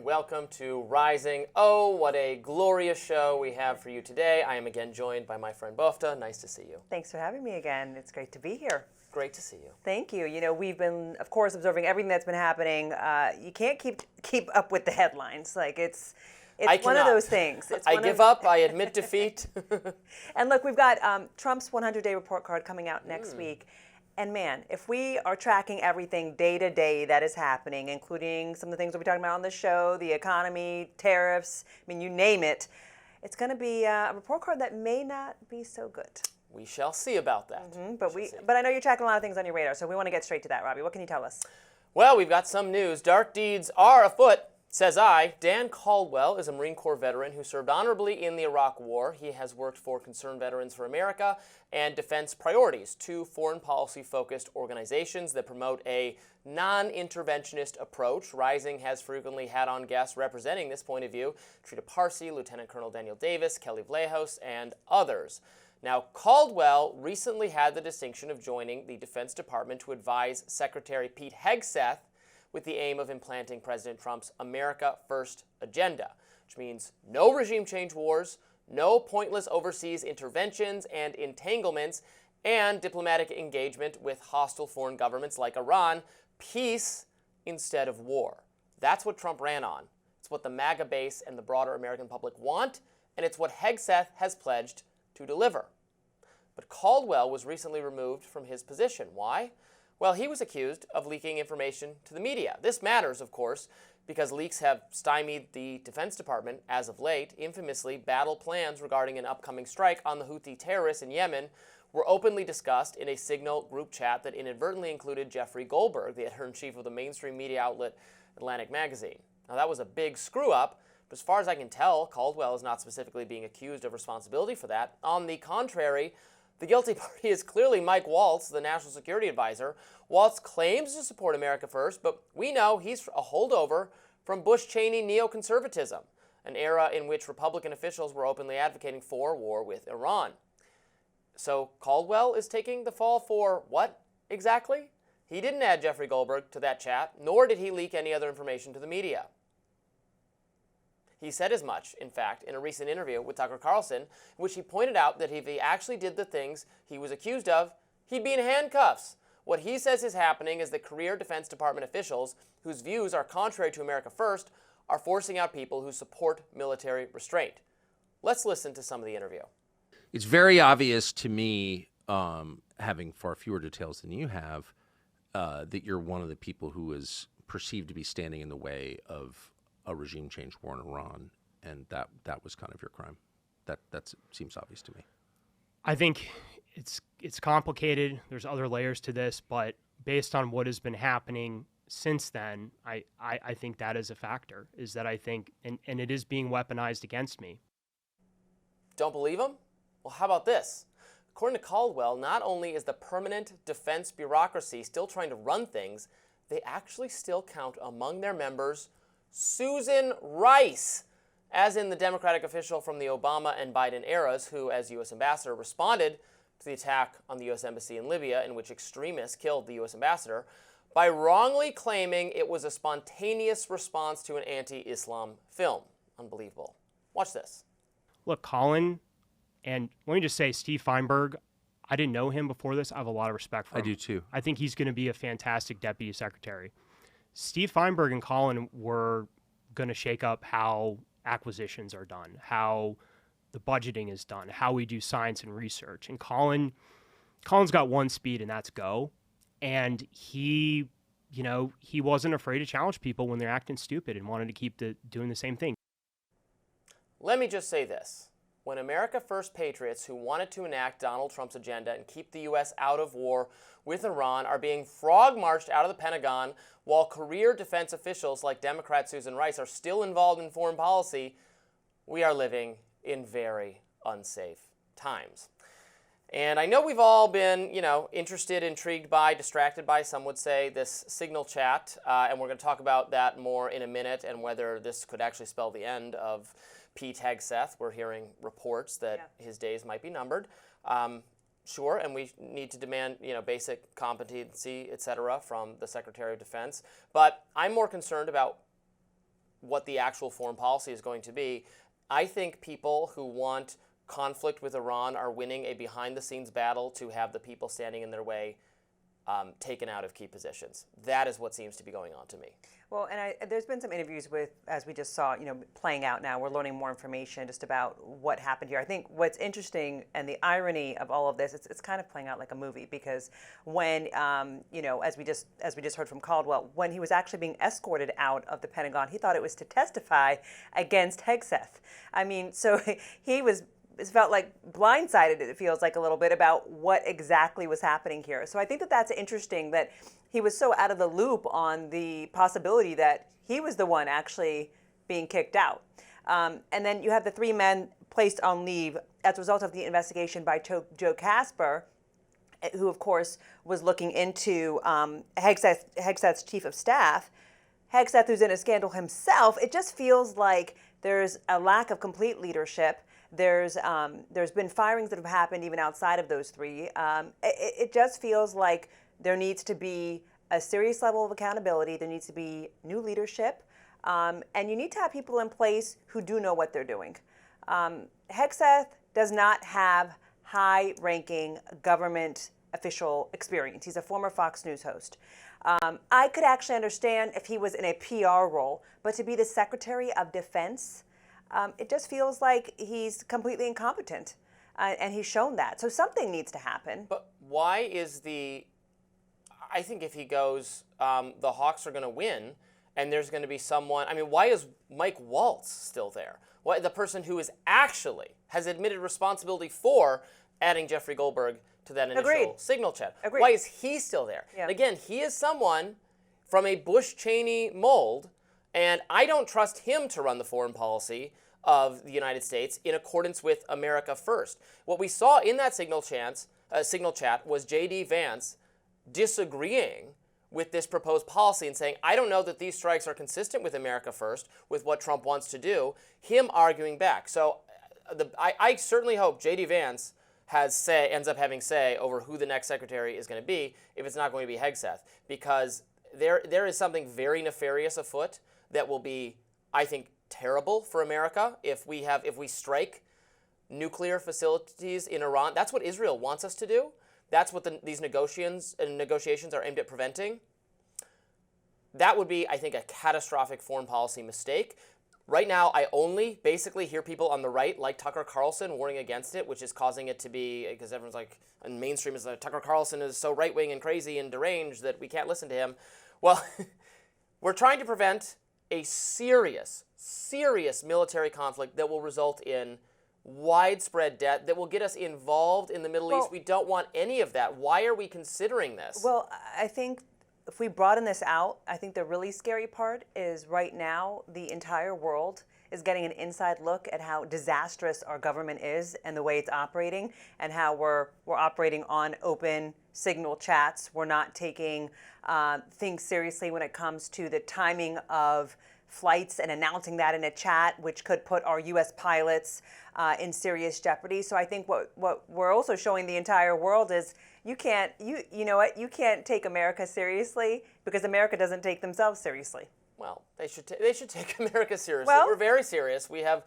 and welcome to Rising. Oh, what a glorious show we have for you today. I am again joined by my friend Bofta. Nice to see you. Thanks for having me again. It's great to be here. Great to see you. Thank you. You know, we've been, of course, observing everything that's been happening. You can't keep up with the headlines. Like it's one of those things. I give up. I admit defeat. And look, we've got Trump's 100-day report card coming out next week. And man, if we are tracking everything day to day that is happening, including some of the things we'll be talking about on the show, the economy, tariffs, I mean, you name it, it's going to be a report card that may not be so good. We shall see about that. But I know you're tracking a lot of things on your radar, so we want to get straight to that, Robby. What can you tell us? Well, we've got some news. Dark deeds are afoot, says I. Dan Caldwell is a Marine Corps veteran who served honorably in the Iraq War. He has worked for Concerned Veterans for America and Defense Priorities, two foreign policy-focused organizations that promote a non-interventionist approach. Rising has frequently had on guests representing this point of view: Trita Parsi, Lieutenant Colonel Daniel Davis, Kelly Vlahos, and others. Now, Caldwell recently had the distinction of joining the Defense Department to advise Secretary Pete Hegseth with the aim of implanting President Trump's America First agenda, which means no regime change wars, no pointless overseas interventions and entanglements, and diplomatic engagement with hostile foreign governments like Iran, peace instead of war. That's what Trump ran on. It's what the MAGA base and the broader American public want, and it's what Hegseth has pledged to deliver. But Caldwell was recently removed from his position. Why? Well, he was accused of leaking information to the media. This matters, of course, because leaks have stymied the Defense Department as of late. Infamously, battle plans regarding an upcoming strike on the Houthi terrorists in Yemen were openly discussed in a Signal group chat that inadvertently included Jeffrey Goldberg, the editor-in-chief of the mainstream media outlet Atlantic Magazine. Now, that was a big screw-up, but as far as I can tell, Caldwell is not specifically being accused of responsibility for that. On the contrary, the guilty party is clearly Mike Waltz, the National Security Advisor. Waltz claims to support America First, but we know he's a holdover from Bush-Cheney neoconservatism, an era in which Republican officials were openly advocating for war with Iran. So Caldwell is taking the fall for what exactly? He didn't add Jeffrey Goldberg to that chat, nor did he leak any other information to the media. He said as much, in fact, in a recent interview with Tucker Carlson, in which he pointed out that if he actually did the things he was accused of, he'd be in handcuffs. What he says is happening is that career Defense Department officials, whose views are contrary to America First, are forcing out people who support military restraint. Let's listen to some of the interview. It's very obvious to me, having far fewer details than you have, that you're one of the people who is perceived to be standing in the way of a regime change war in Iran, and that was kind of your crime. That seems obvious to me. I think it's complicated. There's other layers to this, but based on what has been happening since then, I think that is a factor, is that I think, and it is being weaponized against me. Don't believe him? Well, how about this? According to Caldwell, not only is the permanent defense bureaucracy still trying to run things, they actually still count among their members Susan Rice, as in the Democratic official from the Obama and Biden eras who, as U.S. ambassador, responded to the attack on the U.S. embassy in Libya, in which extremists killed the U.S. ambassador, by wrongly claiming it was a spontaneous response to an anti-Islam film. Unbelievable. Watch this. Look, Colin, and let me just say, Steve Feinberg, I didn't know him before this. I have a lot of respect for him. I do too. I think he's going to be a fantastic deputy secretary. Steve Feinberg and Colin were going to shake up how acquisitions are done, how the budgeting is done, how we do science and research. And Colin's got one speed, and that's go. And he wasn't afraid to challenge people when they're acting stupid and wanted to keep doing the same thing. Let me just say this. When America First patriots who wanted to enact Donald Trump's agenda and keep the U.S. out of war with Iran are being frog-marched out of the Pentagon, while career defense officials like Democrat Susan Rice are still involved in foreign policy, we are living in very unsafe times. And I know we've all been, interested, intrigued by, distracted by, some would say, this Signal chat, and we're going to talk about that more in a minute and whether this could actually spell the end of Pete Hegseth. We're hearing reports that his days might be numbered. Sure, and we need to demand, basic competency, et cetera, from the Secretary of Defense. But I'm more concerned about what the actual foreign policy is going to be. I think people who want conflict with Iran are winning a behind-the-scenes battle to have the people standing in their way taken out of key positions. That is what seems to be going on to me. Well, and there's been some interviews with, as we just saw, playing out now. We're learning more information just about what happened here. I think what's interesting and the irony of all of this, it's kind of playing out like a movie, because when, as we just heard from Caldwell, when he was actually being escorted out of the Pentagon, he thought it was to testify against Hegseth. I mean, so he was. It felt like blindsided, it feels like, a little bit about what exactly was happening here. So I think that that's interesting that he was so out of the loop on the possibility that he was the one actually being kicked out. And then you have the 3 men placed on leave as a result of the investigation by Joe Casper, who, of course, was looking into Hegseth's chief of staff. Hegseth, who's in a scandal himself. It just feels like there's a lack of complete leadership. There's been firings that have happened even outside of those 3. It just feels like there needs to be a serious level of accountability. There needs to be new leadership, and you need to have people in place who do know what they're doing. Hegseth does not have high-ranking government official experience. He's a former Fox News host. I could actually understand if he was in a PR role, but to be the Secretary of Defense, it just feels like he's completely incompetent, and he's shown that. So something needs to happen. But why is I think if he goes, the Hawks are going to win, and there's going to be someone. I mean, why is Mike Waltz still there? Why, the person who has admitted responsibility for adding Jeffrey Goldberg to that initial signal chat? Agreed. Why is he still there? Yeah. And again, he is someone from a Bush-Cheney mold, and I don't trust him to run the foreign policy of the United States in accordance with America First. What we saw in that signal chat was J.D. Vance disagreeing with this proposed policy and saying, I don't know that these strikes are consistent with America First, with what Trump wants to do, him arguing back. So I certainly hope J.D. Vance ends up having say over who the next secretary is going to be, if it's not going to be Hegseth, because there is something very nefarious afoot that will be, I think, terrible for America if we strike nuclear facilities in Iran. That's what Israel wants us to do. That's what these negotiations are aimed at preventing. That would be, I think, a catastrophic foreign policy mistake. Right now, I only basically hear people on the right, like Tucker Carlson, warning against it, which is causing it to be, because everyone's like, and mainstream is like, Tucker Carlson is so right-wing and crazy and deranged that we can't listen to him. Well, we're trying to prevent a serious military conflict that will result in widespread death, that will get us involved in the Middle East. We don't want any of that. Why are we considering this? Well, I think if we broaden this out, I think the really scary part is right now the entire world is getting an inside look at how disastrous our government is and the way it's operating, and how we're operating on open signal chats. We're not taking things seriously when it comes to the timing of flights and announcing that in a chat, which could put our U.S. pilots in serious jeopardy. So I think what we're also showing the entire world is you can't take America seriously because America doesn't take themselves seriously. Well, they should take America seriously. Well, we're very serious. We have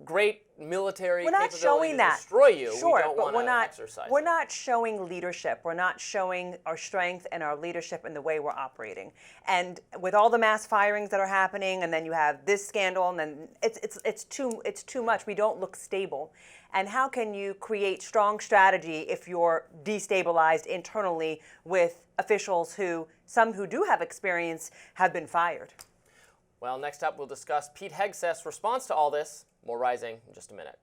great military capability showing to destroy you. Sure, we don't but want to exercise we're it. not showing leadership. We're not showing our strength and our leadership in the way we're operating. And with all the mass firings that are happening, and then you have this scandal, and then it's too much. We don't look stable. And how can you create strong strategy if you're destabilized internally with officials some who do have experience have been fired? Well, next up we'll discuss Pete Hegseth's response to all this. More Rising in just a minute.